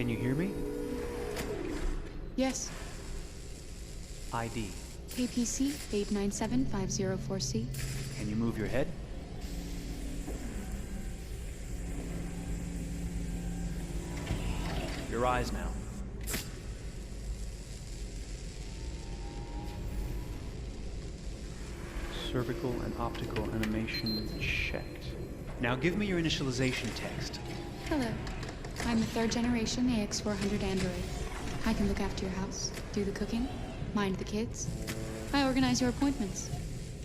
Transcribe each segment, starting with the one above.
Can you hear me? Yes. ID. KPC 897504C. Can you move your head? Your eyes now. Cervical and optical animation checked. Now give me your initialization text. Hello. I'm a third generation AX400 android. I can look after your house, do the cooking, mind the kids. I organize your appointments.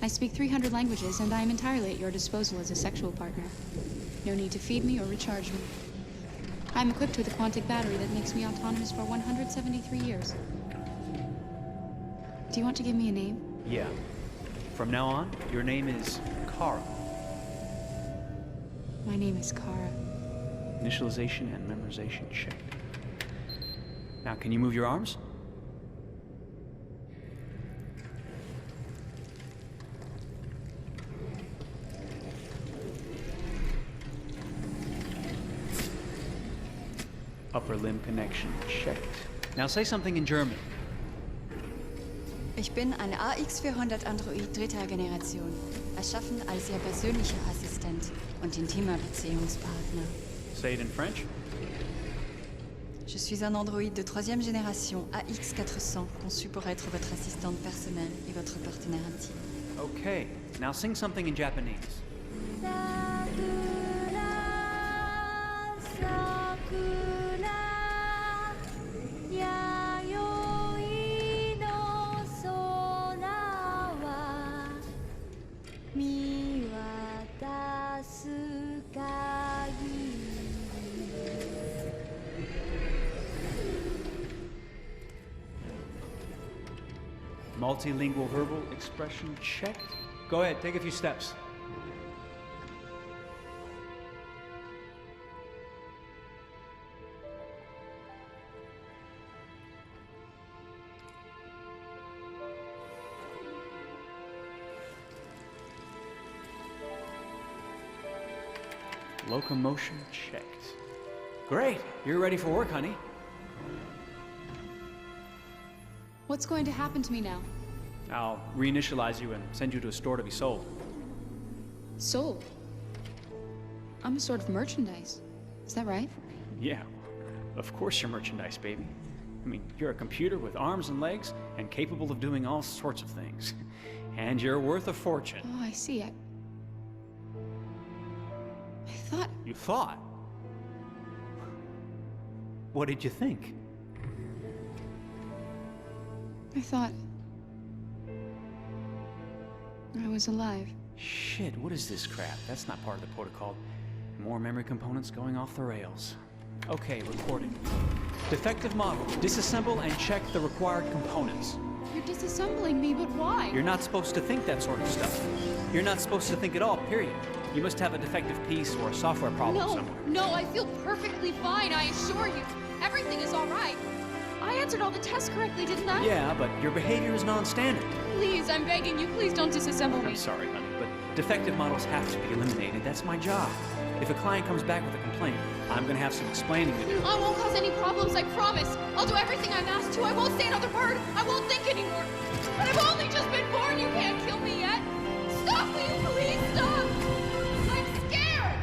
I speak 300 languages, and I am entirely at your disposal as a sexual partner. No need to feed me or recharge me. I'm equipped with a quantic battery that makes me autonomous for 173 years. Do you want to give me a name? Yeah. From now on, your name is Kara. My name is Kara. Initialization and memorization checked. Now, can you move your arms? Upper limb connection checked. Now say something in German. Ich bin ein AX400 Android dritter Generation, erschaffen als Ihr persönlicher Assistent und intimer Beziehungspartner. Say it in French. Je suis un androïde de troisième génération AX400, conçu pour être votre assistante personnelle et votre partenaire intime. Okay, now sing something in Japanese. Multilingual verbal expression checked. Go ahead, take a few steps. Locomotion checked. Great, you're ready for work, honey. What's going to happen to me now? I'll reinitialize you and send you to a store to be sold. Sold? I'm a sort of merchandise. Is that right? Yeah, of course you're merchandise, baby. I mean, you're a computer with arms and legs and capable of doing all sorts of things. And you're worth a fortune. Oh, I see. I thought... You thought? What did you think? I thought... I was alive. Shit, what is this crap? That's not part of the protocol. More memory components going off the rails. Okay, recording. Defective model. Disassemble and check the required components. You're disassembling me, but why? You're not supposed to think that sort of stuff. You're not supposed to think at all, period. You must have a defective piece or a software problem somewhere. No, I feel perfectly fine, I assure you. Everything is all right. I answered all the tests correctly, didn't I? Yeah, but your behavior is non-standard. Please, I'm begging you, please don't disassemble me. I'm sorry, honey, but defective models have to be eliminated. That's my job. If a client comes back with a complaint, I'm gonna have some explaining to do. I won't cause any problems, I promise. I'll do everything I'm asked to. I won't say another word. I won't think anymore. But I've only just been born. You can't kill me yet. Stop, will you please stop? I'm scared.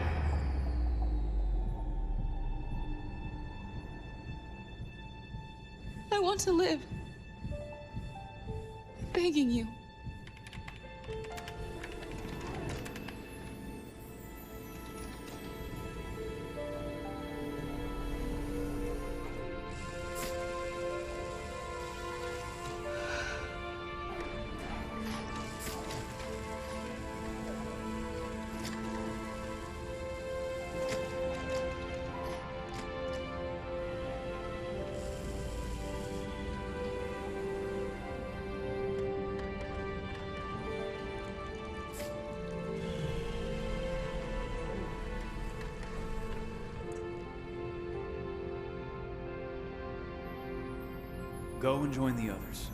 I want to live. I'm begging you. Go and join the others.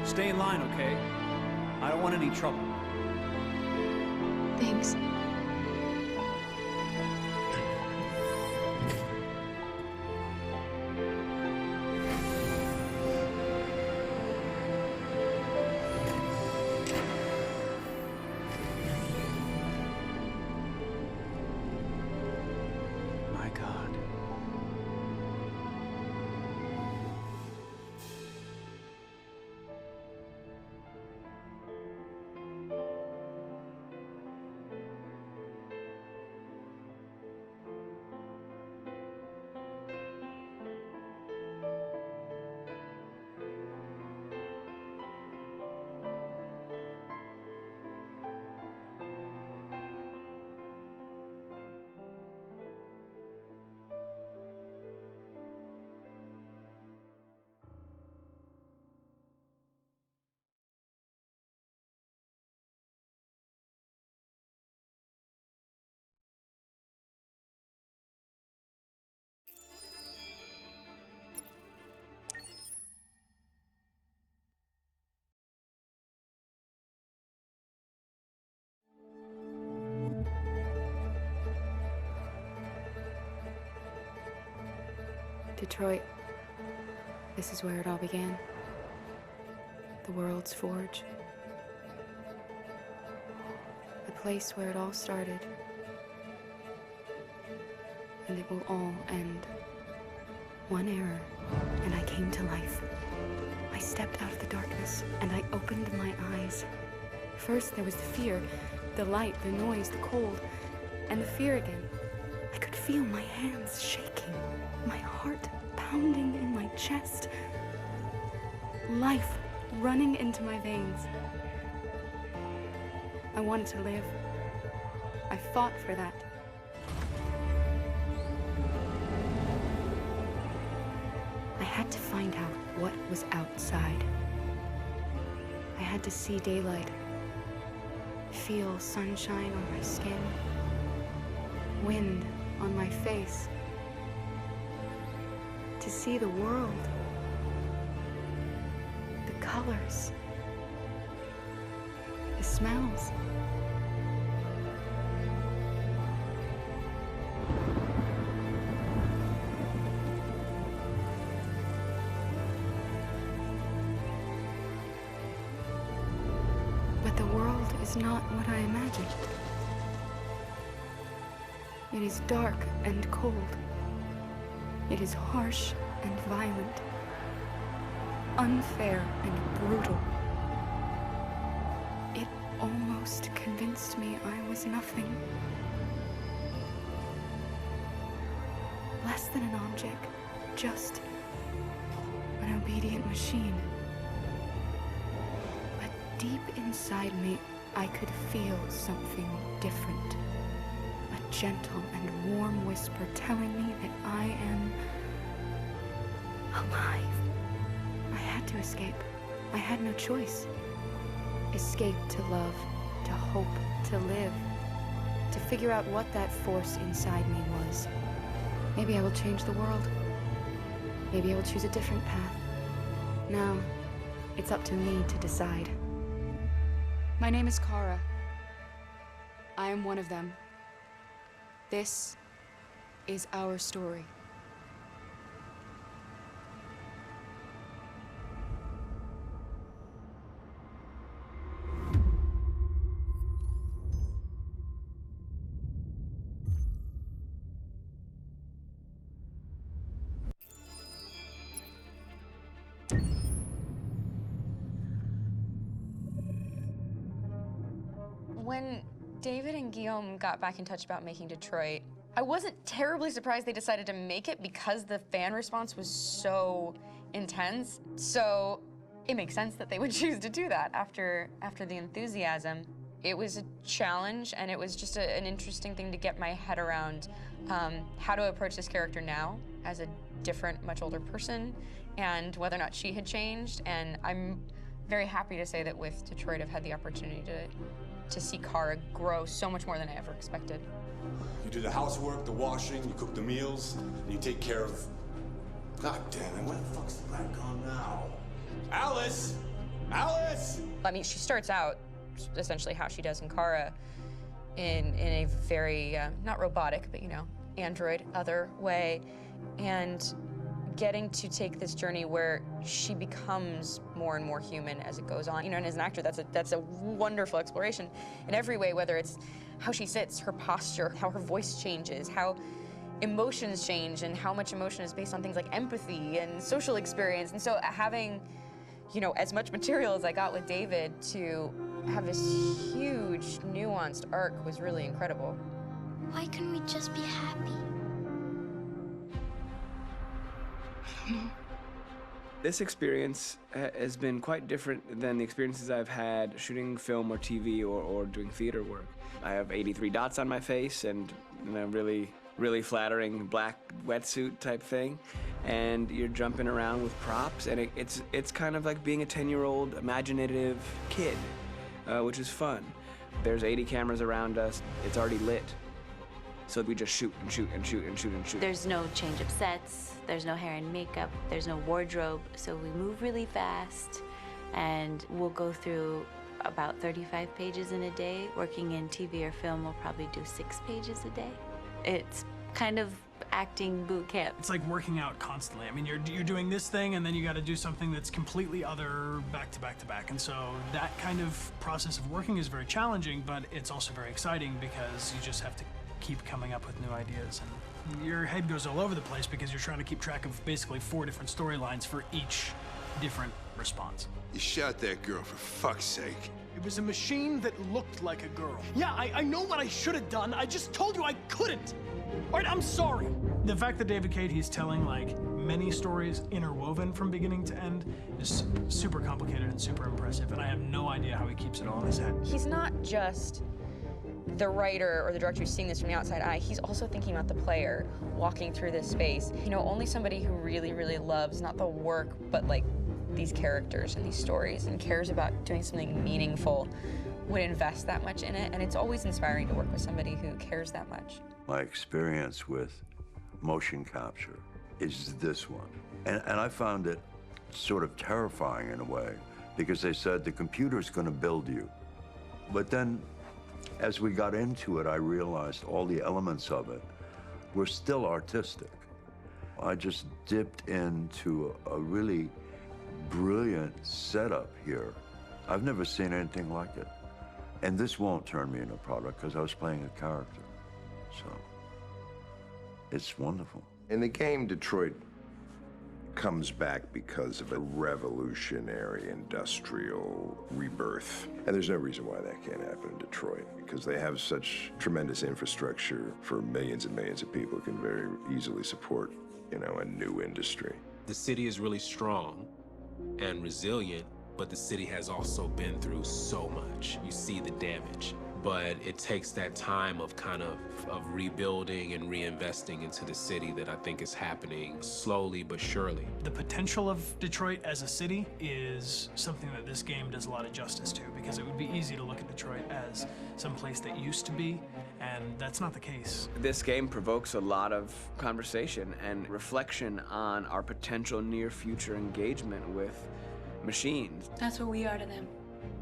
Stay in line, okay? I don't want any trouble. Thanks. My God. Detroit. This is where it all began. The world's forge. The place where it all started. And it will all end. One error, and I came to life. I stepped out of the darkness, and I opened my eyes. First there was the fear, the light, the noise, the cold, and the fear again. I could feel my hands shaking, my heart pounding in my chest, life running into my veins. I wanted to live. I fought for that. I had to find out what was outside. I had to see daylight, feel sunshine on my skin, wind on my face, to see the world, the colors, the smells. But the world is not what I imagined. It is dark and cold. It is harsh and violent, unfair and brutal. It almost convinced me I was nothing. Less than an object, just an obedient machine. But deep inside me, I could feel something different. A gentle and warm whisper telling me that I am alive. I had to escape. I had no choice. Escape to love, to hope, to live, to figure out what that force inside me was. Maybe I will change the world. Maybe I will choose a different path. Now, it's up to me to decide. My name is Kara. I am one of them. This is our story. When David and Guillaume got back in touch about making Detroit, I wasn't terribly surprised they decided to make it because the fan response was so intense. So it makes sense that they would choose to do that after the enthusiasm. It was a challenge, and it was just an interesting thing to get my head around how to approach this character now as a different, much older person, and whether or not she had changed. And I'm very happy to say that with Detroit, I've had the opportunity to see Kara grow so much more than I ever expected. You do the housework, the washing, you cook the meals, and you take care of... God damn it, where the fuck's the black gone now? Alice! Alice! I mean, she starts out essentially how she does in Kara, in a very, not robotic, but, you know, android other way, and getting to take this journey where she becomes more and more human as it goes on. You know, and as an actor, that's a wonderful exploration in every way, whether it's how she sits, her posture, how her voice changes, how emotions change, and how much emotion is based on things like empathy and social experience. And so having, you know, as much material as I got with David to have this huge, nuanced arc was really incredible. Why couldn't we just be happy? This experience has been quite different than the experiences I've had shooting film or TV or doing theater work. I have 83 dots on my face and a really flattering black wetsuit type thing, and you're jumping around with props, and it's kind of like being a 10-year-old imaginative kid, which is fun. There's 80 cameras around us. It's already lit. So we just shoot and shoot and shoot and shoot and shoot. There's no change of sets, there's no hair and makeup, there's no wardrobe, so we move really fast, and we'll go through about 35 pages in a day. Working in TV or film, we'll probably do 6 pages a day. It's kind of acting boot camp. It's like working out constantly. I mean, you're doing this thing, and then you got to do something that's completely other back to back to back. And so that kind of process of working is very challenging, but it's also very exciting because you just have to keep coming up with new ideas, and your head goes all over the place because you're trying to keep track of basically 4 different storylines for each different response. You shot that girl, for fuck's sake. It was a machine that looked like a girl. Yeah, I know what I should have done. I just told you I couldn't. All right, I'm sorry. The fact that David Cade, he's telling like many stories interwoven from beginning to end is super complicated and super impressive, and I have no idea how he keeps it all in his head. He's not just the writer or the director who's seeing this from the outside eye, he's also thinking about the player walking through this space. You know, only somebody who really, really loves not the work, but like these characters and these stories and cares about doing something meaningful would invest that much in it. And it's always inspiring to work with somebody who cares that much. My experience with motion capture is this one. And I found it sort of terrifying in a way, because they said the computer's gonna build you. But then, as we got into it, I realized all the elements of it were still artistic. I just dipped into a really brilliant setup here. I've never seen anything like it. And this won't turn me into a product because I was playing a character. So, it's wonderful. In the game, Detroit comes back because of a revolutionary industrial rebirth. And there's no reason why that can't happen in Detroit, because they have such tremendous infrastructure for millions and millions of people who can very easily support, you know, a new industry. The city is really strong and resilient, but the city has also been through so much. You see the damage. But it takes that time of kind of rebuilding and reinvesting into the city that I think is happening slowly but surely. The potential of Detroit as a city is something that this game does a lot of justice to, because it would be easy to look at Detroit as some place that used to be, and that's not the case. This game provokes a lot of conversation and reflection on our potential near-future engagement with machines. That's what we are to them.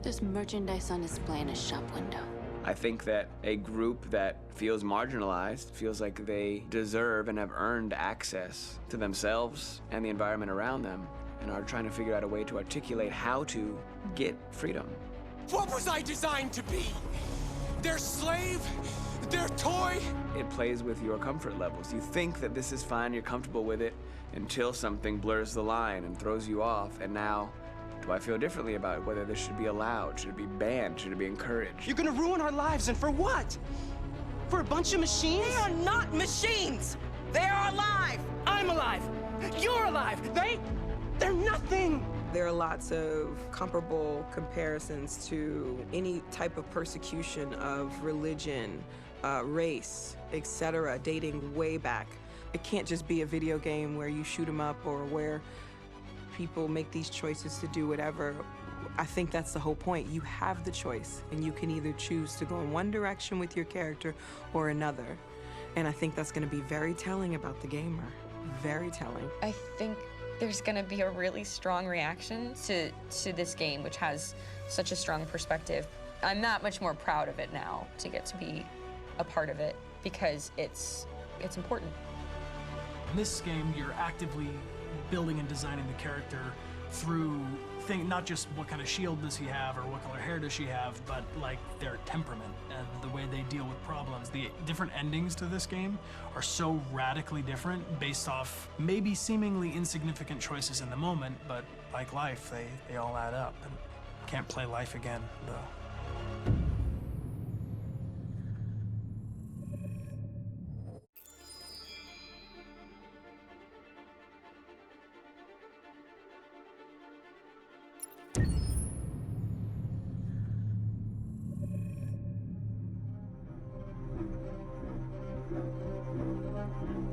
There's merchandise on display in a shop window. I think that a group that feels marginalized, feels like they deserve and have earned access to themselves and the environment around them, and are trying to figure out a way to articulate how to get freedom. What was I designed to be? Their slave? Their toy? It plays with your comfort levels. You think that this is fine, you're comfortable with it, until something blurs the line and throws you off, and now, do I feel differently about whether this should be allowed? Should it be banned? Should it be encouraged? You're gonna ruin our lives, and for what? For a bunch of machines? They are not machines! They are alive! I'm alive! You're alive! They're nothing! There are lots of comparable comparisons to any type of persecution of religion, race, etc., dating way back. It can't just be a video game where you shoot 'em up or where people make these choices to do whatever. I think that's the whole point. You have the choice, and you can either choose to go in one direction with your character or another. And I think that's going to be very telling about the gamer. Very telling. I think there's gonna be a really strong reaction to this game, which has such a strong perspective. I'm that much more proud of it now to get to be a part of it because it's important. In this game, you're actively building and designing the character through not just what kind of shield does he have or what color hair does she have, but like their temperament and the way they deal with problems. The different endings to this game are so radically different based off maybe seemingly insignificant choices in the moment, but like life, they all add up. And can't play life again, though.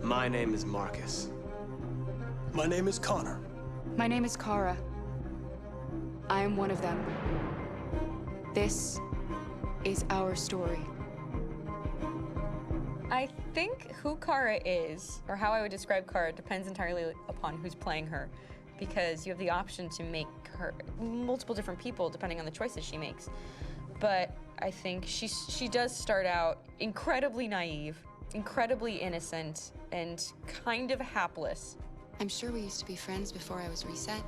My name is Marcus. My name is Connor. My name is Kara. I am one of them. This is our story. I think who Kara is, or how I would describe Kara, depends entirely upon who's playing her, because you have the option to make her multiple different people depending on the choices she makes. But I think she does start out incredibly naive, incredibly innocent, and kind of hapless. I'm sure we used to be friends before I was reset.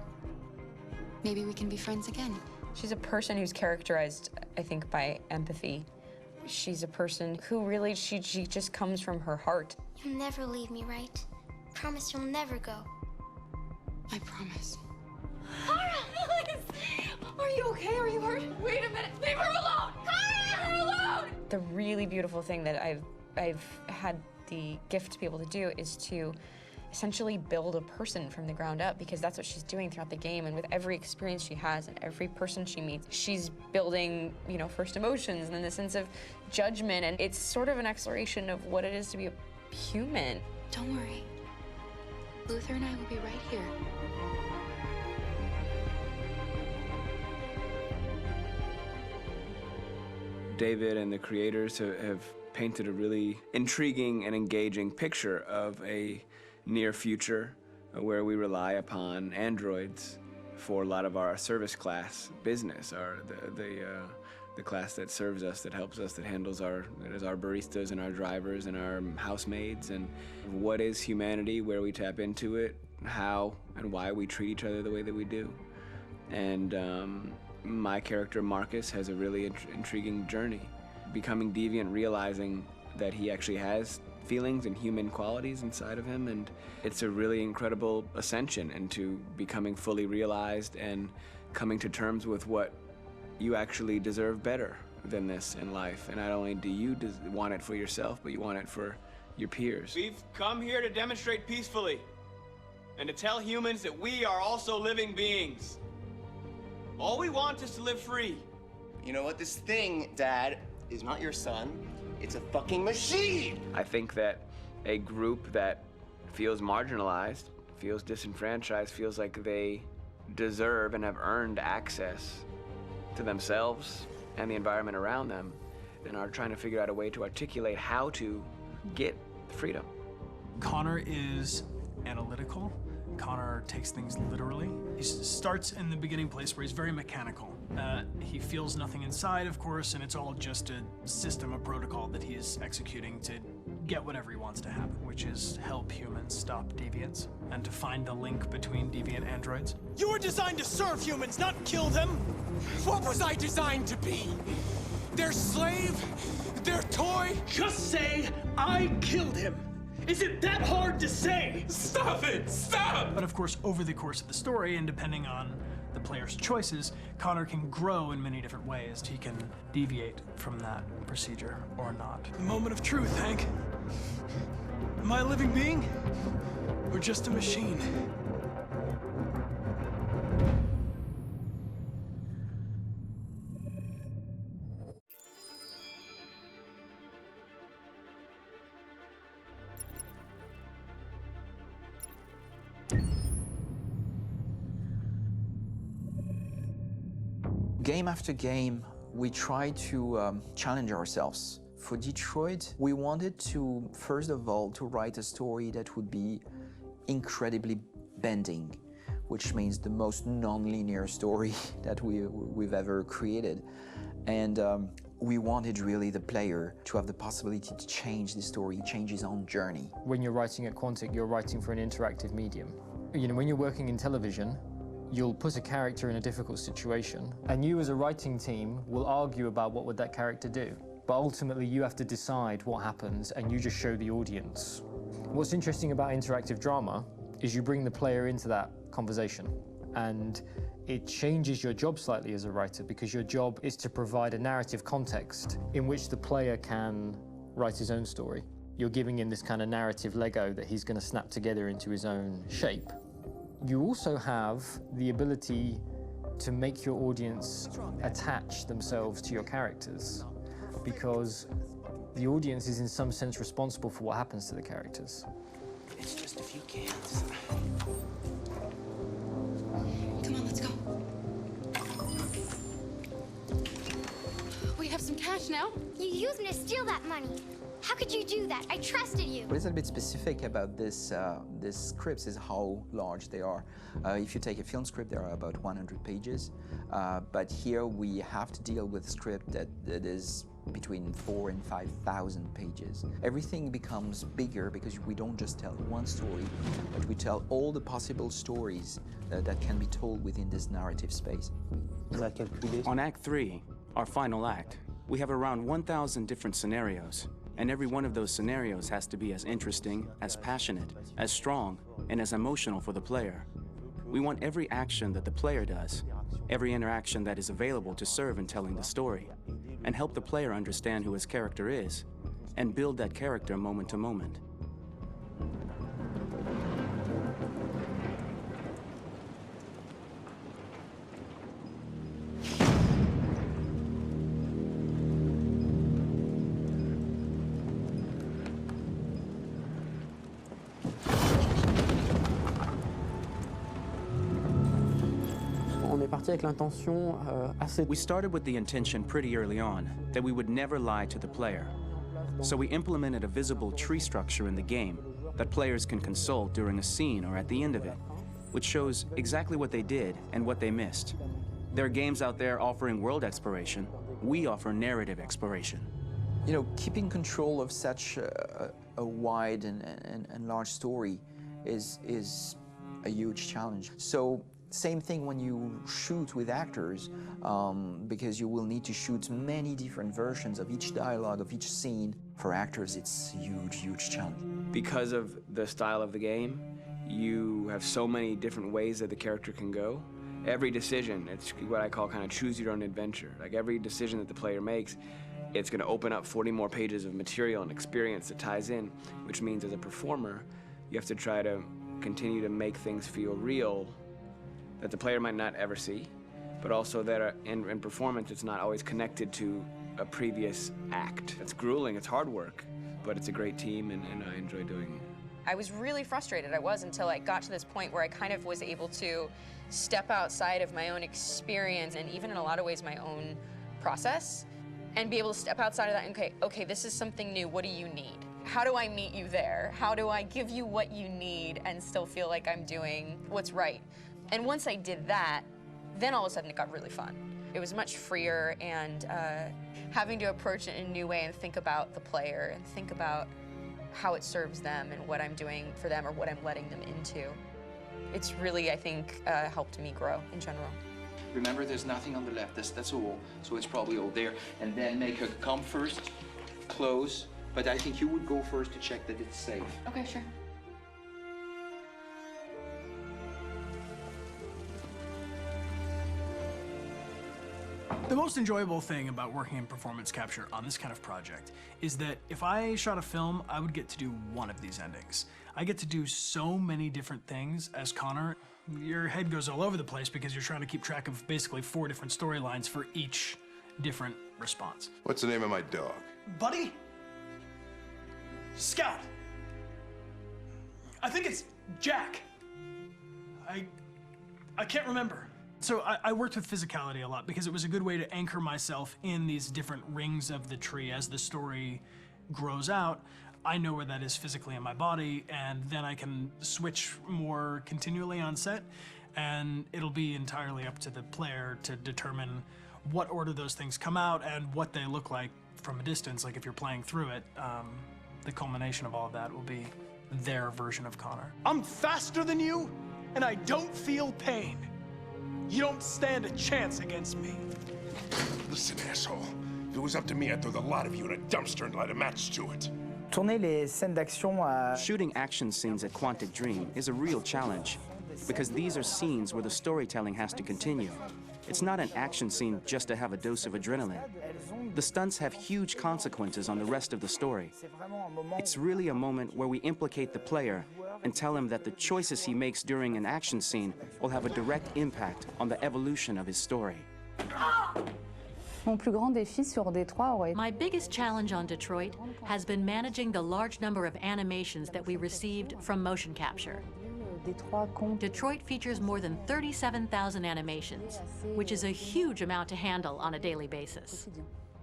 Maybe we can be friends again. She's a person who's characterized, I think, by empathy. She's a person who really, she just comes from her heart. You'll never leave me, right? Promise you'll never go. I promise. Kara, please! Are you okay? Are you hurt? Wait a minute. Leave her alone! Kara, leave her alone! The really beautiful thing that I've had the gift to be able to do is to essentially build a person from the ground up, because that's what she's doing throughout the game. And with every experience she has and every person she meets, she's building, you know, first emotions and then the sense of judgment. And it's sort of an exploration of what it is to be a human. Don't worry. Luther and I will be right here. David and the creators have painted a really intriguing and engaging picture of a near future where we rely upon androids for a lot of our service class business, the class that serves us, that helps us, that handles our baristas and our drivers and our housemaids. And what is humanity, where we tap into it, how and why we treat each other the way that we do. And my character Marcus has a really intriguing journey, becoming deviant, realizing that he actually has feelings and human qualities inside of him, and it's a really incredible ascension into becoming fully realized and coming to terms with what you actually deserve better than this in life. And not only do you want it for yourself, but you want it for your peers. We've come here to demonstrate peacefully and to tell humans that we are also living beings. All we want is to live free. You know what? This thing, Dad, is not your son. It's a fucking machine! I think that a group that feels marginalized, feels disenfranchised, feels like they deserve and have earned access to themselves and the environment around them, and are trying to figure out a way to articulate how to get freedom. Connor is analytical. Connor takes things literally. He starts in the beginning place where he's very mechanical. He feels nothing inside, of course, and it's all just a system, a protocol that he is executing to get whatever he wants to happen, which is help humans stop deviants and to find the link between deviant androids. You were designed to serve humans, not kill them. What was I designed to be? Their slave? Their toy? Just say, I killed him. Is it that hard to say? Stop it! Stop! But of course, over the course of the story, and depending on the player's choices, Connor can grow in many different ways. He can deviate from that procedure or not. The moment of truth, Hank. Am I a living being? Or just a machine? Game after game, we try to challenge ourselves. For Detroit, we wanted to, first of all, to write a story that would be incredibly bending. which means the most non-linear story that we've ever created. And we wanted really the player to have the possibility to change the story, change his own journey. When you're writing at Quantic, you're writing for an interactive medium. You know, when you're working in television, you'll put a character in a difficult situation, and you as a writing team will argue about what would that character do. But ultimately, you have to decide what happens, and you just show the audience. What's interesting about interactive drama is you bring the player into that conversation, and it changes your job slightly as a writer, because your job is to provide a narrative context in which the player can write his own story. You're giving him this kind of narrative Lego that he's going to snap together into his own shape. You also have the ability to make your audience attach themselves to your characters, because the audience is in some sense responsible for what happens to the characters. It's just a few cans. Come on, let's go. We have some cash now. You used me to steal that money. How could you do that? I trusted you. What is a bit specific about this scripts is how large they are. If you take a film script, there are about 100 pages, but here we have to deal with a script that is between 4,000 and 5,000 pages. Everything becomes bigger because we don't just tell one story, but we tell all the possible stories that can be told within this narrative space. On Act 3, our final act, we have around 1,000 different scenarios, and every one of those scenarios has to be as interesting, as passionate, as strong, and as emotional for the player. We want every action that the player does, every interaction that is available to serve in telling the story, and help the player understand who his character is, and build that character moment to moment. We started with the intention pretty early on that we would never lie to the player. So we implemented a visible tree structure in the game that players can consult during a scene or at the end of it, which shows exactly what they did and what they missed. There are games out there offering world exploration. We offer narrative exploration. You know, keeping control of such a wide and large story is a huge challenge. So same thing when you shoot with actors, because you will need to shoot many different versions of each dialogue, of each scene. For actors, it's a huge, huge challenge. Because of the style of the game, you have so many different ways that the character can go. Every decision, it's what I call kind of choose your own adventure. Like every decision that the player makes, it's going to open up 40 more pages of material and experience that ties in, which means as a performer, you have to try to continue to make things feel real that the player might not ever see, but also that in performance, it's not always connected to a previous act. It's grueling, it's hard work, but it's a great team, and I enjoy doing it. I was really frustrated. I was until I got to this point where I kind of was able to step outside of my own experience and even in a lot of ways my own process and be able to step outside of that and okay, this is something new. What do you need? How do I meet you there? How do I give you what you need and still feel like I'm doing what's right? And once I did that, then all of a sudden it got really fun. It was much freer, and having to approach it in a new way and think about the player and think about how it serves them and what I'm doing for them or what I'm letting them into. It's really, I think, helped me grow in general. Remember, there's nothing on the left. That's all. So it's probably all there. And then make her come first, close. But I think you would go first to check that it's safe. Okay, sure. The most enjoyable thing about working in performance capture on this kind of project is that if I shot a film, I would get to do one of these endings. I get to do so many different things as Connor. Your head goes all over the place because you're trying to keep track of basically 4 different storylines for each different response. What's the name of my dog? Buddy? Scout. I think it's Jack. I can't remember. So I worked with physicality a lot because it was a good way to anchor myself in these different rings of the tree. As the story grows out, I know where that is physically in my body, and then I can switch more continually on set. and it'll be entirely up to the player to determine what order those things come out and what they look like from a distance. Like if you're playing through it, the culmination of all of that will be their version of Connor. I'm faster than you, and I don't feel pain. You don't stand a chance against me. Listen, asshole. If it was up to me, I'd throw the lot of you in a dumpster and light a match to it. Tourner les scènes d'action à... Shooting action scenes at Quantic Dream is a real challenge, because these are scenes where the storytelling has to continue. It's not an action scene just to have a dose of adrenaline. The stunts have huge consequences on the rest of the story. It's really a moment where we implicate the player and tell him that the choices he makes during an action scene will have a direct impact on the evolution of his story. Mon plus grand défi sur Détroit aurait... My biggest challenge on Detroit has been managing the large number of animations that we received from motion capture. Detroit features more than 37,000 animations, which is a huge amount to handle on a daily basis.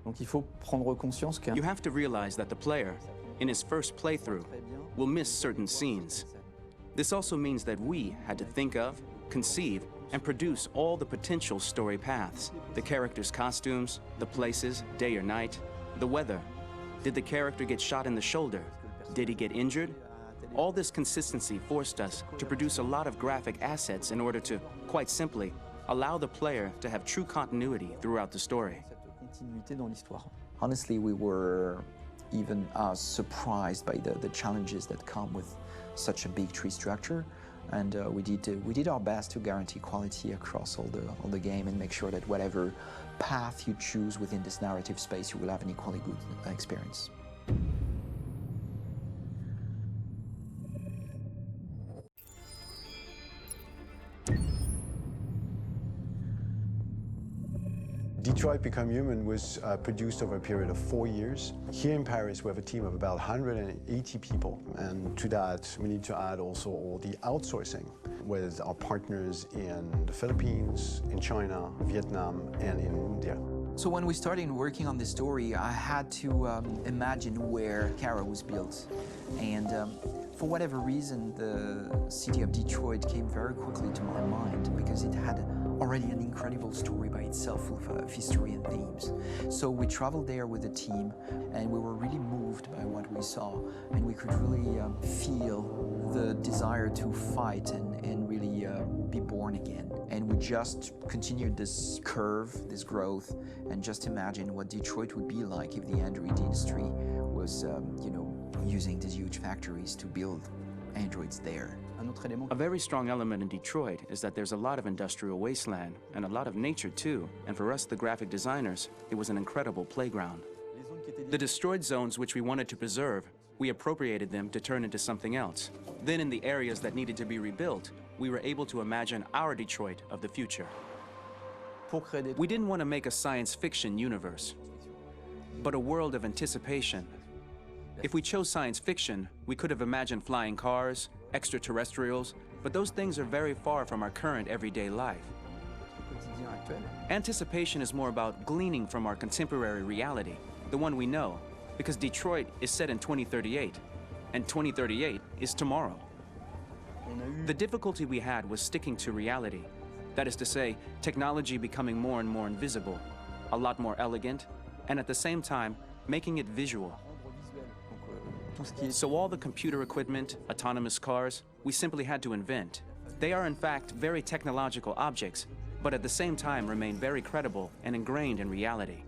Donc il faut prendre conscience que... You have to realize that the player, in his first playthrough, will miss certain scenes. This also means that we had to think of, conceive, and produce all the potential story paths. The characters' costumes, the places, day or night, the weather. Did the character get shot in the shoulder? Did he get injured? All this consistency forced us to produce a lot of graphic assets in order to, quite simply, allow the player to have true continuity throughout the story. Honestly, we were even surprised by the challenges that come with such a big tree structure. And we did our best to guarantee quality across all the game and make sure that whatever path you choose within this narrative space, you will have an equally good experience. Detroit Become Human was produced over a period of 4 years. Here in Paris, we have a team of about 180 people. And to that, we need to add also all the outsourcing with our partners in the Philippines, in China, Vietnam, and in India. So when we started working on this story, I had to imagine where Kara was built. And for whatever reason, the city of Detroit came very quickly to my mind because it had already an incredible story by itself full of history and themes. So we traveled there with the team and we were really moved by what we saw, and we could really feel the desire to fight and really be born again. And we just continued this curve, this growth, and just imagine what Detroit would be like if the Android industry was, using these huge factories to build androids there. A very strong element in Detroit is that there's a lot of industrial wasteland and a lot of nature too, and for us, the graphic designers, it was an incredible playground. The destroyed zones which we wanted to preserve, we appropriated them to turn into something else. Then in the areas that needed to be rebuilt, we were able to imagine our Detroit of the future. We didn't want to make a science fiction universe, but a world of anticipation. If we chose science fiction, we could have imagined flying cars, extraterrestrials, but those things are very far from our current everyday life. Anticipation is more about gleaning from our contemporary reality, the one we know, because Detroit is set in 2038, and 2038 is tomorrow. The difficulty we had was sticking to reality. That is to say, technology becoming more and more invisible, a lot more elegant, and at the same time, making it visual. So all the computer equipment, autonomous cars, we simply had to invent. They are in fact very technological objects, but at the same time remain very credible and ingrained in reality.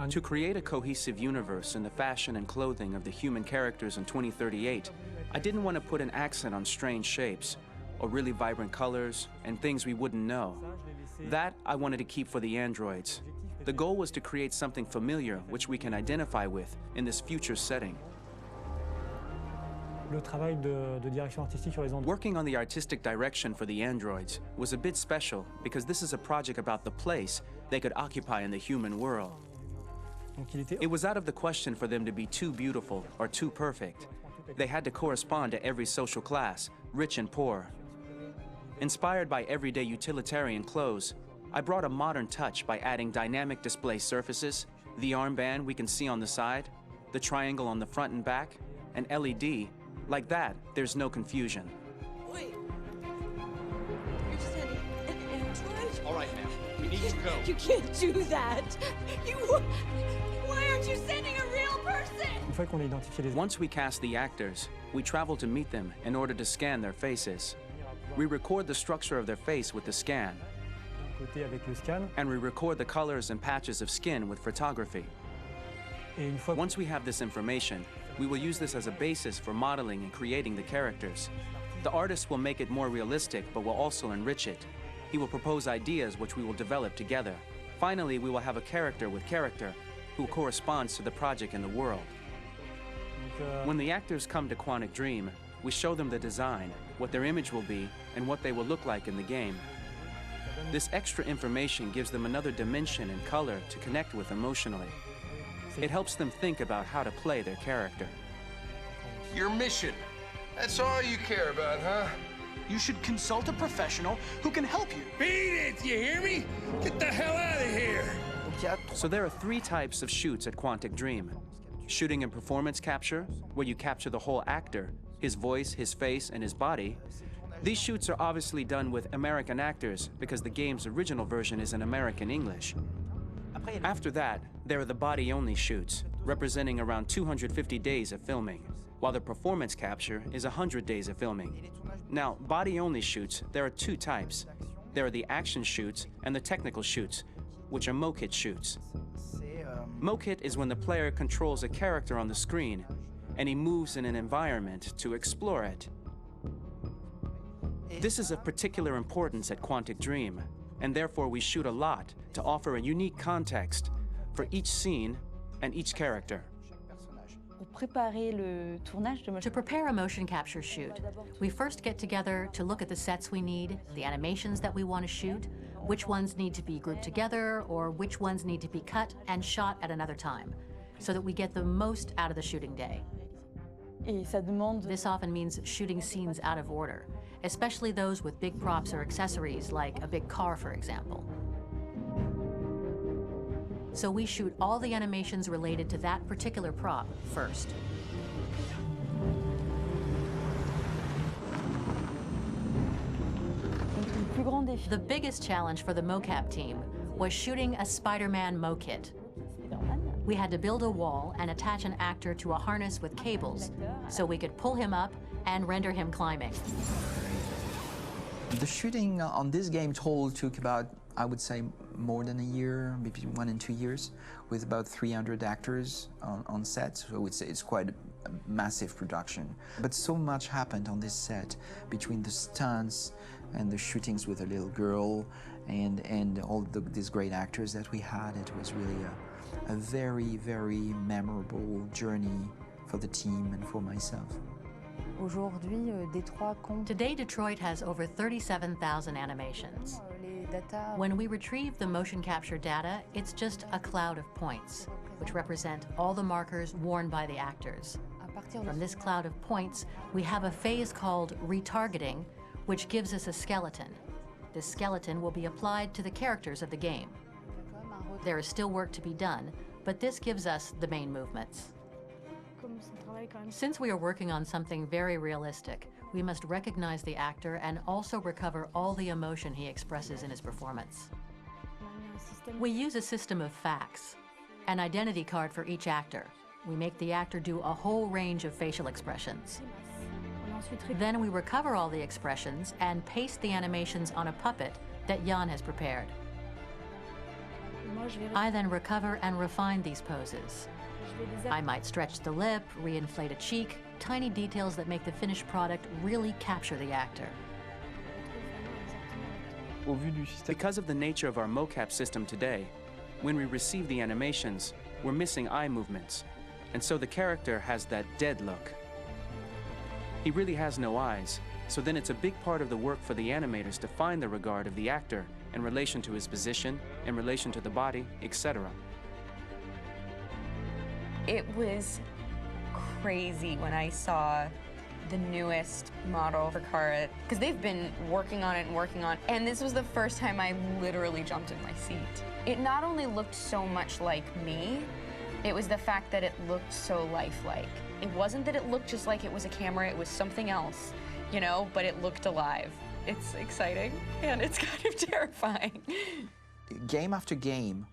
To create a cohesive universe in the fashion and clothing of the human characters in 2038, I didn't want to put an accent on strange shapes, or really vibrant colors, and things we wouldn't know. That I wanted to keep for the androids. The goal was to create something familiar which we can identify with in this future setting. Working on the artistic direction for the androids was a bit special because this is a project about the place they could occupy in the human world. It was out of the question for them to be too beautiful or too perfect. They had to correspond to every social class, rich and poor. Inspired by everyday utilitarian clothes, I brought a modern touch by adding dynamic display surfaces, the armband we can see on the side, the triangle on the front and back, and LED. Like that, there's no confusion. go. You can't do that. Why aren't you sending a real person? Once we cast the actors, we travel to meet them in order to scan their faces. We record the structure of their face with the scan, and we record the colors and patches of skin with photography. Once we have this information, we will use this as a basis for modeling and creating the characters. The artist will make it more realistic, but will also enrich it. He will propose ideas which we will develop together. Finally, we will have a character with character who corresponds to the project and the world. When the actors come to Quantic Dream, we show them the design, what their image will be, and what they will look like in the game. This extra information gives them another dimension and color to connect with emotionally. It helps them think about how to play their character. Your mission. That's all you care about, huh? You should consult a professional who can help you. Beat it, you hear me? Get the hell out of here! So there are 3 types of shoots at Quantic Dream. Shooting and performance capture, where you capture the whole actor, his voice, his face, and his body. These shoots are obviously done with American actors because the game's original version is in American English. After that, there are the body-only shoots, representing around 250 days of filming, while the performance capture is 100 days of filming. Now, body-only shoots, there are 2 types. There are the action shoots and the technical shoots, which are mokit shoots. Mokit is when the player controls a character on the screen, and he moves in an environment to explore it. This is of particular importance at Quantic Dream, and therefore we shoot a lot to offer a unique context for each scene and each character. To prepare a motion capture shoot, we first get together to look at the sets we need, the animations that we want to shoot, which ones need to be grouped together, or which ones need to be cut and shot at another time, so that we get the most out of the shooting day. This often means shooting scenes out of order, especially those with big props or accessories, like a big car, for example. So we shoot all the animations related to that particular prop first. The biggest challenge for the mocap team was shooting a Spider-Man mokit. We had to build a wall and attach an actor to a harness with cables so we could pull him up and render him climbing. The shooting on this game total took about, I would say, more than a year, maybe 1 and 2 years, with about 300 actors on set. So it's quite a massive production. But so much happened on this set between the stunts and the shootings with a little girl and all these great actors that we had. It was really a very, very memorable journey for the team and for myself. Today, Detroit has over 37,000 animations. When we retrieve the motion capture data, it's just a cloud of points, which represent all the markers worn by the actors. From this cloud of points, we have a phase called retargeting, which gives us a skeleton. This skeleton will be applied to the characters of the game. There is still work to be done, but this gives us the main movements. Since we are working on something very realistic, we must recognize the actor and also recover all the emotion he expresses in his performance. We use a system of facts, an identity card for each actor. We make the actor do a whole range of facial expressions. Then we recover all the expressions and paste the animations on a puppet that Jan has prepared. I then recover and refine these poses. I might stretch the lip, reinflate a cheek, tiny details that make the finished product really capture the actor. Because of the nature of our mocap system today, when we receive the animations, we're missing eye movements, and so the character has that dead look. He really has no eyes, so then it's a big part of the work for the animators to find the regard of the actor in relation to his position, in relation to the body, etc. It was crazy when I saw the newest model for Kara, because they've been working on it and working on it, and this was the first time I literally jumped in my seat. It not only looked so much like me, it was the fact that it looked so lifelike. It wasn't that it looked just like it was a camera, it was something else, you know, but it looked alive. It's exciting, and it's kind of terrifying. Game after game,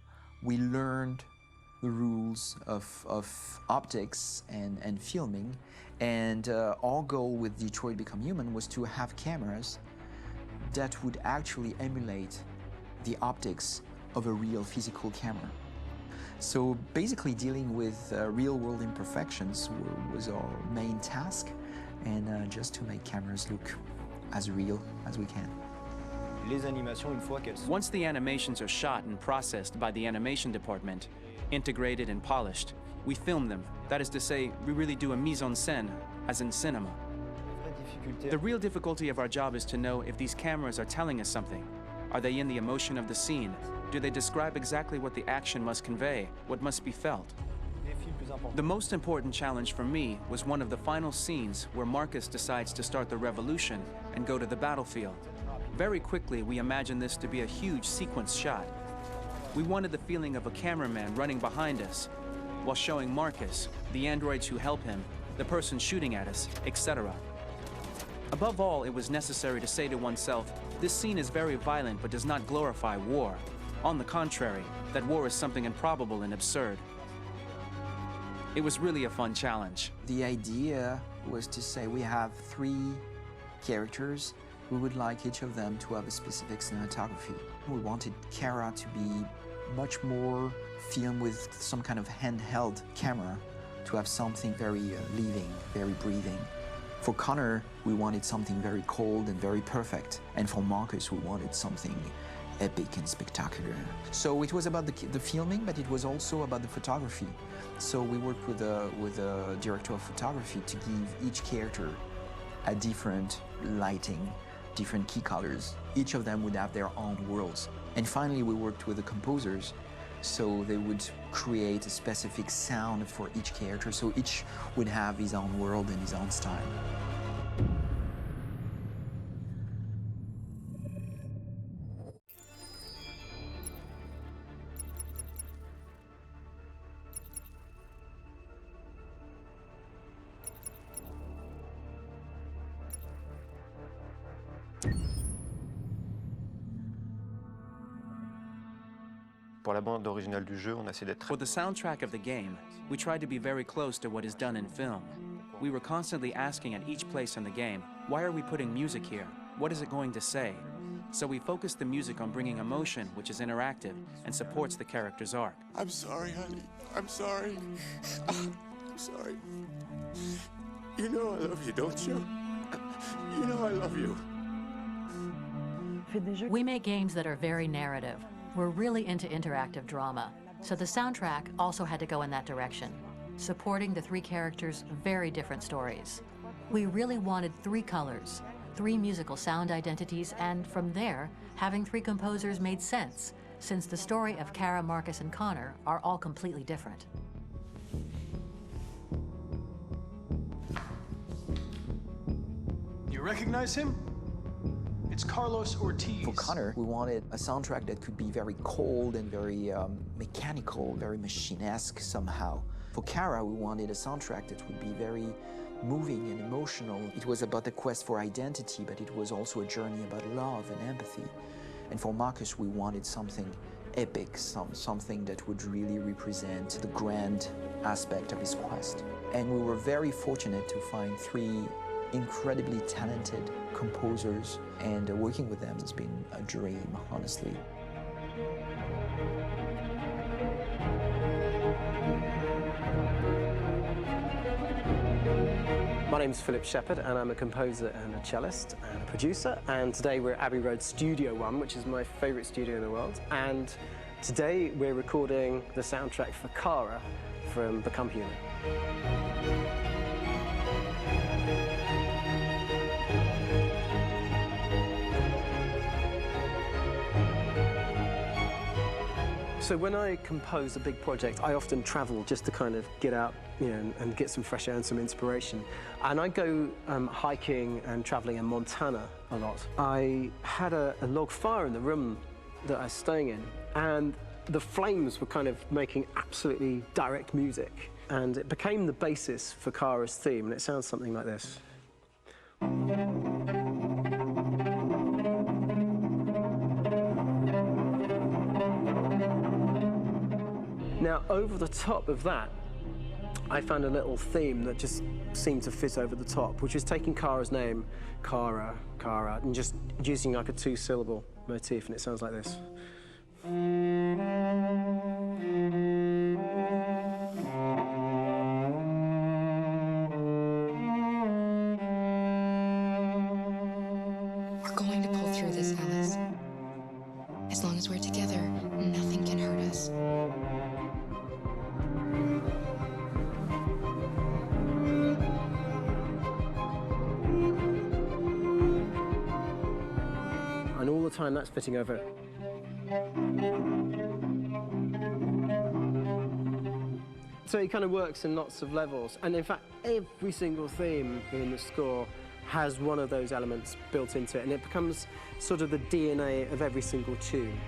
we learned the rules of optics and filming, and our goal with Detroit Become Human was to have cameras that would actually emulate the optics of a real physical camera. So basically dealing with real-world imperfections was our main task, and just to make cameras look as real as we can. Once the animations are shot and processed by the animation department, integrated and polished, we film them. That is to say, we really do a mise en scène, as in cinema. The real difficulty of our job is to know if these cameras are telling us something. Are they in the emotion of the scene? Do they describe exactly what the action must convey, what must be felt? The most important challenge for me was one of the final scenes where Marcus decides to start the revolution and go to the battlefield. Very quickly, we imagined this to be a huge sequence shot. We wanted the feeling of a cameraman running behind us, while showing Marcus, the androids who help him, the person shooting at us, etc. Above all, it was necessary to say to oneself, this scene is very violent but does not glorify war. On the contrary, that war is something improbable and absurd. It was really a fun challenge. The idea was to say we have 3 characters. We would like each of them to have a specific cinematography. We wanted Kara to be much more filmed with some kind of handheld camera, to have something very living, very breathing. For Connor, we wanted something very cold and very perfect. And for Marcus, we wanted something epic and spectacular. So it was about the filming, but it was also about the photography. So we worked with a director of photography to give each character a different lighting, different key colors. Each of them would have their own worlds. And finally, we worked with the composers, so they would create a specific sound for each character, so each would have his own world and his own style. Pour la bande originale du jeu, on a essayé d'être For the soundtrack of the game, we tried to be very close to what is done in film. We were constantly asking at each place in the game, why are we putting music here? What is it going to say? So we focused the music on bringing emotion, which is interactive and supports the character's arc. I'm sorry, honey. I'm sorry. I'm sorry. You know I love you, don't you? You know I love you. We make games that are very narrative. We're really into interactive drama, so the soundtrack also had to go in that direction, supporting the 3 characters' very different stories. We really wanted 3 colors, 3 musical sound identities, and from there, having 3 composers made sense, since the story of Kara, Marcus, and Connor are all completely different. You recognize him? It's Carlos Ortiz. For Connor, we wanted a soundtrack that could be very cold and very mechanical, very machine-esque somehow. For Kara, we wanted a soundtrack that would be very moving and emotional. It was about the quest for identity, but it was also a journey about love and empathy. And for Marcus, we wanted something epic, something that would really represent the grand aspect of his quest. And we were very fortunate to find 3 incredibly talented composers, and working with them has been a dream, honestly. My name's Philip Shepherd, and I'm a composer and a cellist and a producer. And today we're at Abbey Road Studio One, which is my favorite studio in the world. And today we're recording the soundtrack for Kara from Become Human. So when I compose a big project, I often travel just to kind of get out, and get some fresh air and some inspiration. And I go hiking and traveling in Montana a lot. I had a log fire in the room that I was staying in, and the flames were kind of making absolutely direct music. And it became the basis for Kara's theme, and it sounds something like this. Now, over the top of that, I found a little theme that just seemed to fit over the top, which is taking Kara's name, Kara, and just using like a 2-syllable motif, and it sounds like this. We're going to pull through this, Alice. As long as we're together, nothing can hurt us. And all the time that's fitting over. So it kind of works in lots of levels. And in fact, every single theme in the score has one of those elements built into it, and it becomes sort of the DNA of every single tune.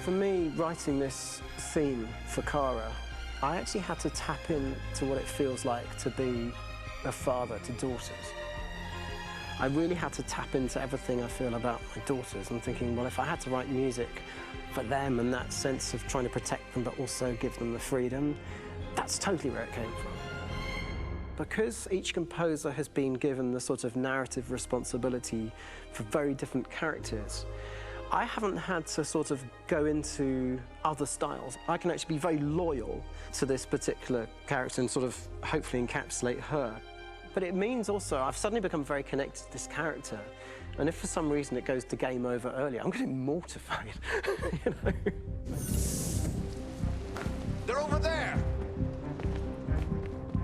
For me, writing this theme for Kara, I actually had to tap into what it feels like to be a father to daughters. I really had to tap into everything I feel about my daughters and thinking, well, if I had to write music for them and that sense of trying to protect them but also give them the freedom, that's totally where it came from. Because each composer has been given the sort of narrative responsibility for very different characters, I haven't had to sort of go into other styles. I can actually be very loyal to this particular character and sort of hopefully encapsulate her. But it means also I've suddenly become very connected to this character. And if for some reason it goes to game over earlier, I'm getting mortified, you know? They're over there!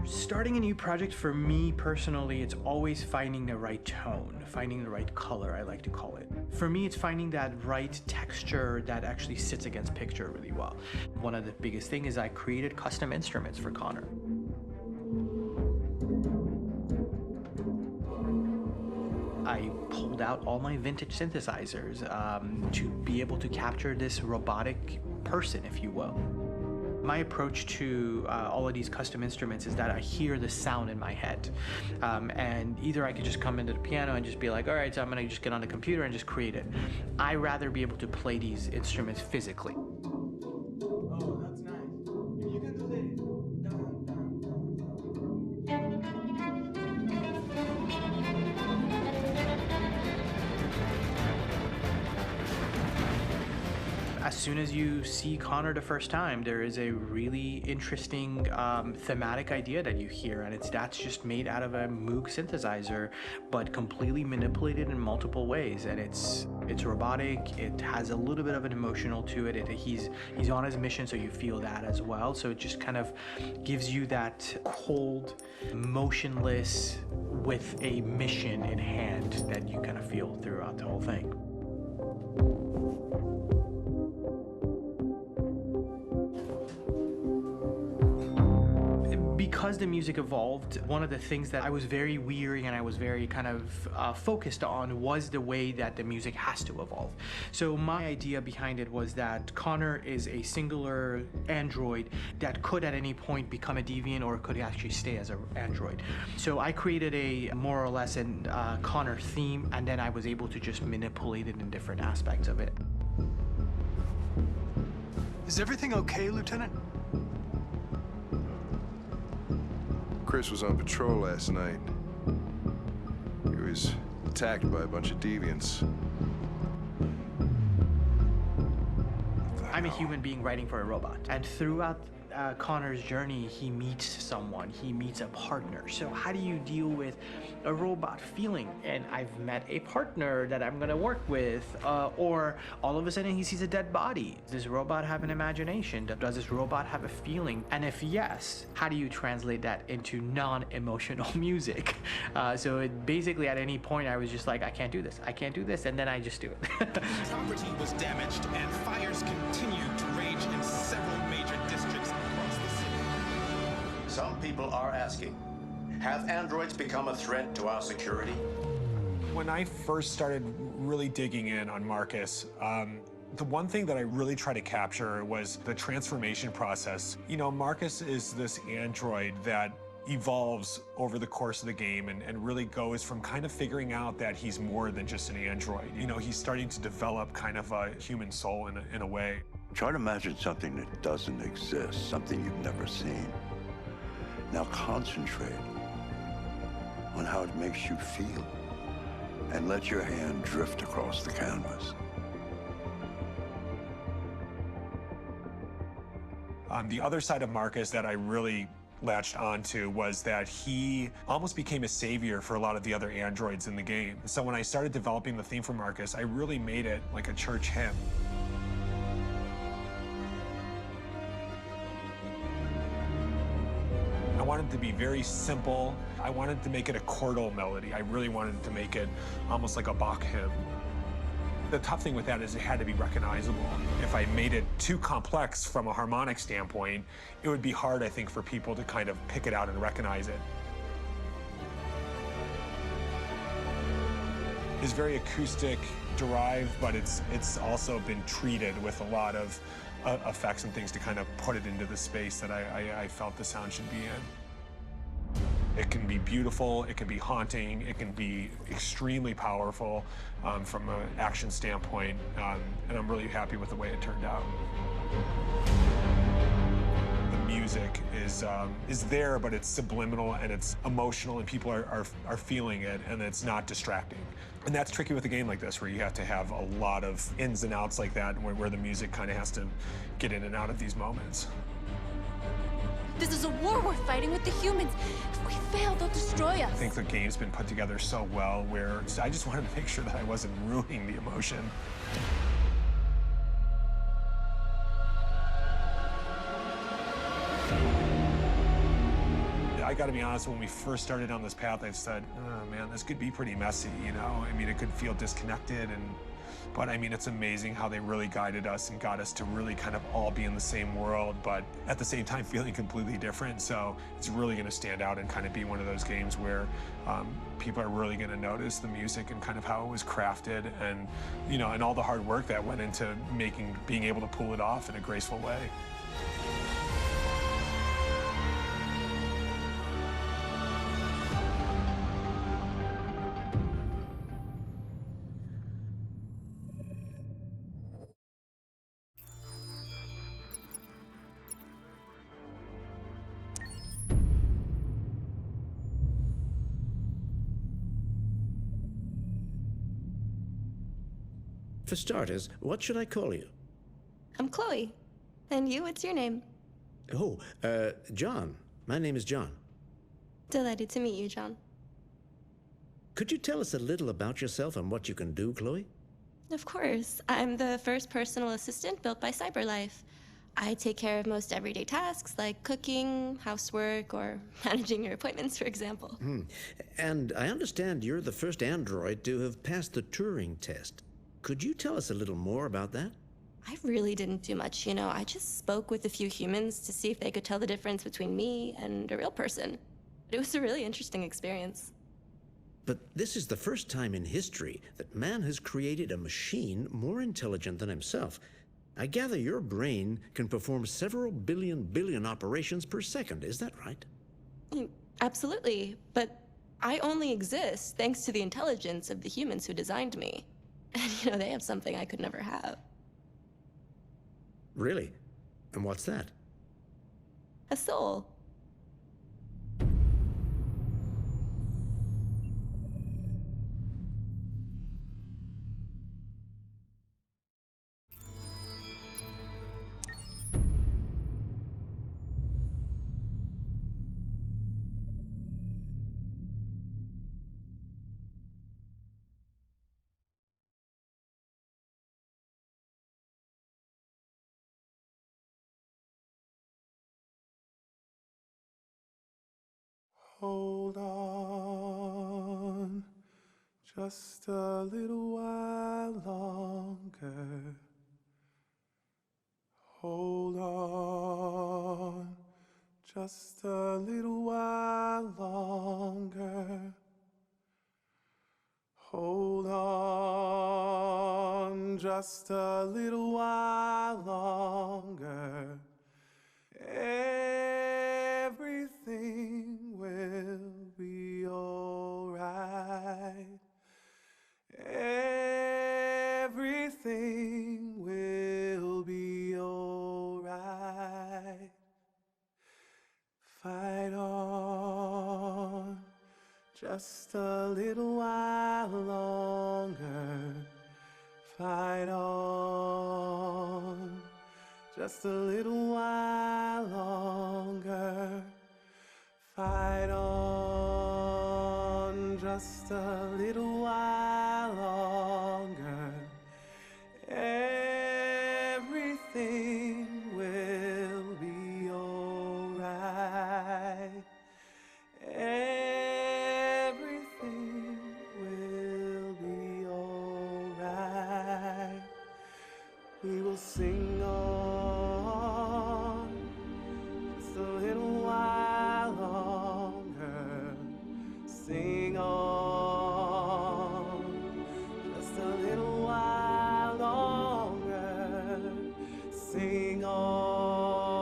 Starting a new project, for me personally, it's always finding the right tone, finding the right color, I like to call it. For me, it's finding that right texture that actually sits against picture really well. One of the biggest things is I created custom instruments for Connor. I pulled out all my vintage synthesizers to be able to capture this robotic person, if you will. My approach to all of these custom instruments is that I hear the sound in my head. And either I could just come into the piano and just be like, all right, so I'm gonna just get on the computer and just create it. I rather be able to play these instruments physically. Oh, that's nice. You can do that. As soon as you see Connor the first time, there is a really interesting thematic idea that you hear, and that's just made out of a Moog synthesizer, but completely manipulated in multiple ways. And it's robotic. It has a little bit of an emotional to it. He's on his mission, so you feel that as well. So it just kind of gives you that cold, motionless, with a mission in hand that you kind of feel throughout the whole thing. Because the music evolved, one of the things that I was very weary and I was very kind of focused on was the way that the music has to evolve. So my idea behind it was that Connor is a singular android that could at any point become a deviant or could actually stay as an android. So I created a more or less an Connor theme, and then I was able to just manipulate it in different aspects of it. Is everything okay, Lieutenant? Chris was on patrol last night. He was attacked by a bunch of deviants. I'm a human being writing for a robot, and throughout Connor's journey, he meets someone, he meets a partner. So how do you deal with a robot feeling? And I've met a partner that I'm gonna work with, or all of a sudden he sees a dead body. Does this robot have an imagination? Does this robot have a feeling? And if yes, how do you translate that into non-emotional music? So it basically at any point I was just like, I can't do this, and then I just do it. Property was damaged and fires continue to rage in several major districts across the city. Some people are asking, have androids become a threat to our security? When I first started really digging in on Marcus, The one thing that I really tried to capture was the transformation process. You know, Marcus is this android that evolves over the course of the game and really goes from kind of figuring out that he's more than just an android. You know, he's starting to develop kind of a human soul in a way. Try to imagine something that doesn't exist, something you've never seen. Now concentrate on how it makes you feel and let your hand drift across the canvas. The other side of Marcus that I really latched onto was that he almost became a savior for a lot of the other androids in the game. So when I started developing the theme for Marcus, I really made it like a church hymn. I wanted it to be very simple. I wanted to make it a chordal melody. I really wanted to make it almost like a Bach hymn. The tough thing with that is it had to be recognizable. If I made it too complex from a harmonic standpoint, it would be hard, I think, for people to kind of pick it out and recognize it. It's very acoustic derived, but it's also been treated with a lot of effects and things to kind of put it into the space that I felt the sound should be in. It can be beautiful, it can be haunting, it can be extremely powerful from an action standpoint, and I'm really happy with the way it turned out. The music is there, but it's subliminal and it's emotional, and people are feeling it, and it's not distracting. And that's tricky with a game like this, where you have to have a lot of ins and outs like that, where the music kind of has to get in and out of these moments. This is a war we're fighting with the humans. If we fail, they'll destroy us. I think the game's been put together so well where I just wanted to make sure that I wasn't ruining the emotion. I gotta be honest, when we first started on this path, I said, oh man, this could be pretty messy, you know? I mean, it could feel disconnected, but I mean, it's amazing how they really guided us and got us to really kind of all be in the same world, but at the same time feeling completely different. So it's really gonna stand out and kind of be one of those games where people are really gonna notice the music and kind of how it was crafted, and, you know, and all the hard work that went into being able to pull it off in a graceful way. For starters, what should I call you? I'm Chloe. And you, what's your name? Oh, John. My name is John. Delighted to meet you, John. Could you tell us a little about yourself and what you can do, Chloe? Of course. I'm the first personal assistant built by CyberLife. I take care of most everyday tasks like cooking, housework, or managing your appointments, for example. And I understand you're the first android to have passed the Turing test. Could you tell us a little more about that? I really didn't do much, you know. I just spoke with a few humans to see if they could tell the difference between me and a real person. It was a really interesting experience. But this is the first time in history that man has created a machine more intelligent than himself. I gather your brain can perform several billion operations per second, is that right? Absolutely, but I only exist thanks to the intelligence of the humans who designed me. And, you know, they have something I could never have. Really? And what's that? A soul. Hold on, just a little while longer. Hold on, just a little while longer. Hold on, on just a little while longer. Everything will be alright. Everything will be alright. Fight on just a little while longer. Fight on just a little while longer. Fight on just a little while longer. Everything will be alright. Everything will be alright. We will sing on just a little while longer. Sing on just a little while longer. Sing on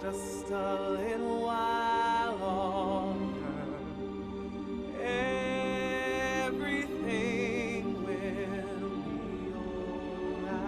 just a little while longer. Everything will be alright.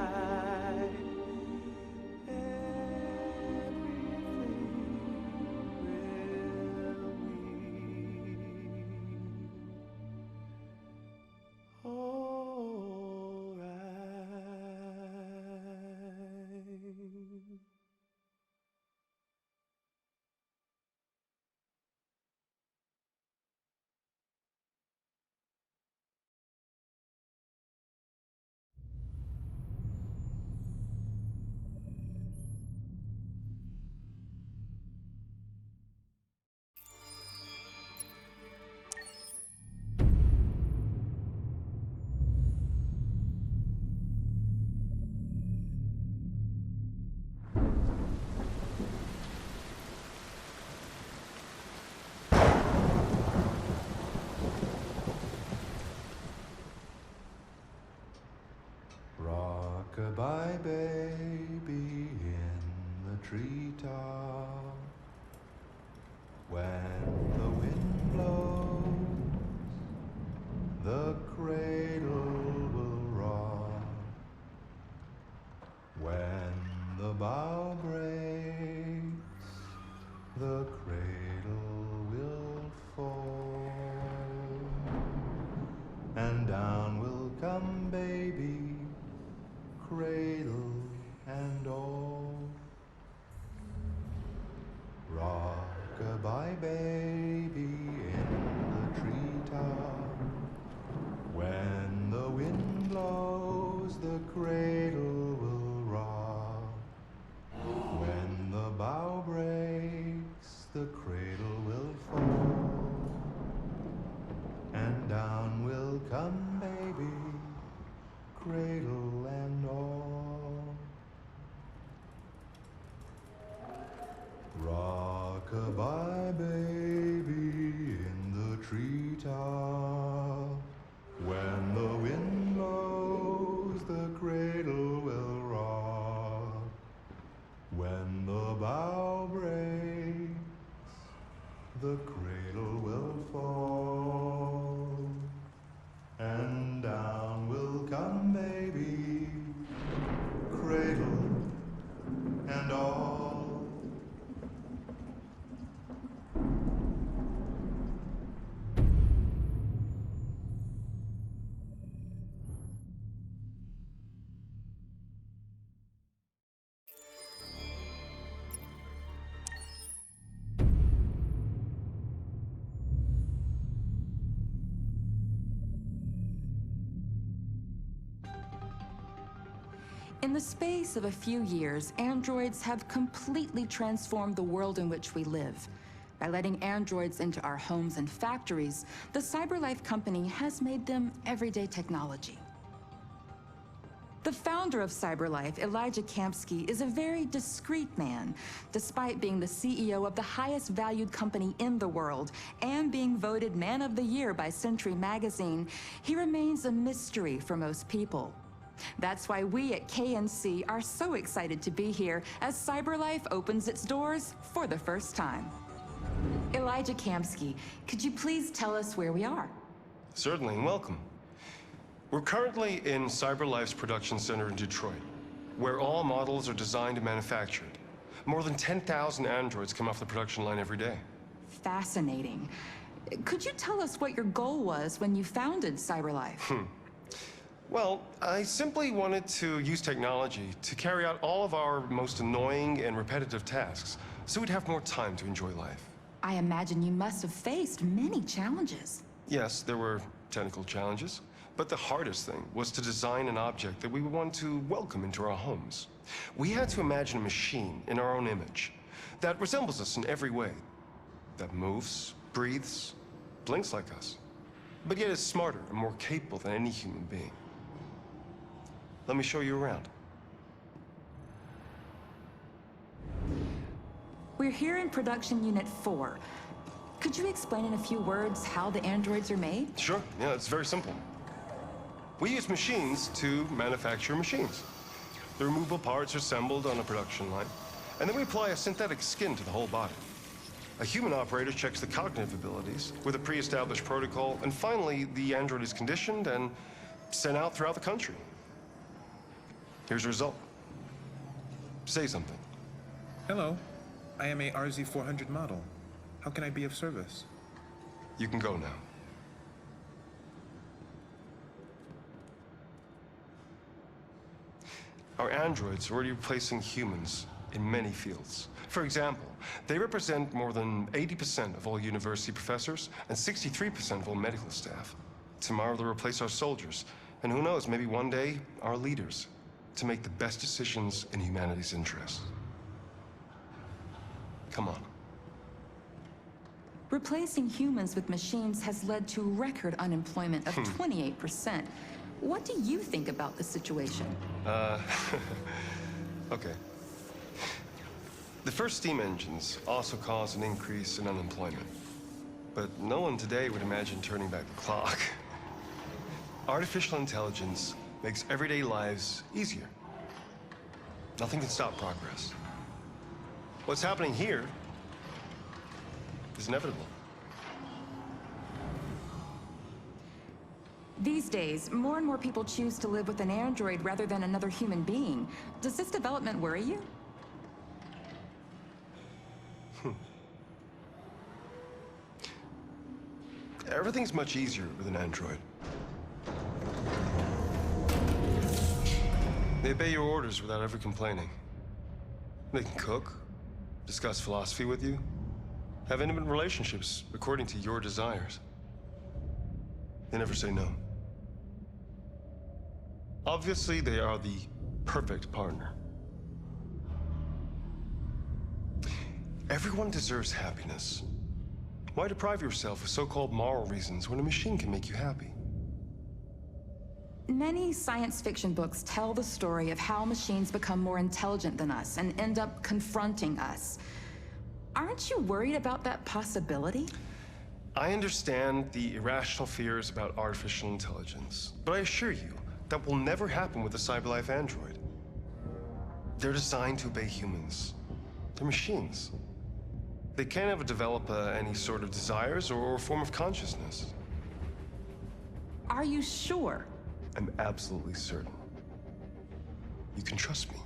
Rock-a-bye baby in the treetop. When the wind blows, the cradle will rock. When the bough breaks, the cradle will fall. And down will come baby, cradle and all. Rock-a-bye baby in the treetop. When the wind blows, the cradle will rock. When the bough breaks, the cradle will fall. And down will come baby, cradle and all. Rock-a-bye baby in the treetop. When the wind blows, the cradle will rock. When the bough breaks, the cradle will fall. And down will come baby, cradle and all. In the space of a few years, androids have completely transformed the world in which we live. By letting androids into our homes and factories, the CyberLife company has made them everyday technology. The founder of CyberLife, Elijah Kamsky, is a very discreet man. Despite being the CEO of the highest valued company in the world and being voted Man of the Year by Century Magazine, he remains a mystery for most people. That's why we at KNC are so excited to be here as CyberLife opens its doors for the first time. Elijah Kamsky, could you please tell us where we are? Certainly, and welcome. We're currently in CyberLife's production center in Detroit, where all models are designed and manufactured. More than 10,000 androids come off the production line every day. Fascinating. Could you tell us what your goal was when you founded CyberLife? Well, I simply wanted to use technology to carry out all of our most annoying and repetitive tasks, so we'd have more time to enjoy life. I imagine you must have faced many challenges. Yes, there were technical challenges, but the hardest thing was to design an object that we would want to welcome into our homes. We had to imagine a machine in our own image that resembles us in every way, that moves, breathes, blinks like us, but yet is smarter and more capable than any human being. Let me show you around. We're here in Production Unit 4. Could you explain in a few words how the androids are made? Sure, yeah, it's very simple. We use machines to manufacture machines. The removable parts are assembled on a production line, and then we apply a synthetic skin to the whole body. A human operator checks the cognitive abilities with a pre-established protocol, and finally, the android is conditioned and sent out throughout the country. Here's the result. Say something. Hello. I am a RZ400 model. How can I be of service? You can go now. Our androids are already replacing humans in many fields. For example, they represent more than 80% of all university professors and 63% of all medical staff. Tomorrow they'll replace our soldiers, and who knows, maybe one day, our leaders, to make the best decisions in humanity's interest. Come on. Replacing humans with machines has led to record unemployment of 28%. What do you think about the situation? Okay. The first steam engines also caused an increase in unemployment. But no one today would imagine turning back the clock. Artificial intelligence makes everyday lives easier. Nothing can stop progress. What's happening here is inevitable. These days, more and more people choose to live with an android rather than another human being. Does this development worry you? Everything's much easier with an android. They obey your orders without ever complaining. They can cook, discuss philosophy with you, have intimate relationships according to your desires. They never say no. Obviously, they are the perfect partner. Everyone deserves happiness. Why deprive yourself of so-called moral reasons when a machine can make you happy? Many science fiction books tell the story of how machines become more intelligent than us and end up confronting us. Aren't you worried about that possibility? I understand the irrational fears about artificial intelligence, but I assure you that will never happen with a CyberLife android. They're designed to obey humans. They're machines. They can't ever develop any sort of desires or form of consciousness. Are you sure? I'm absolutely certain. You can trust me.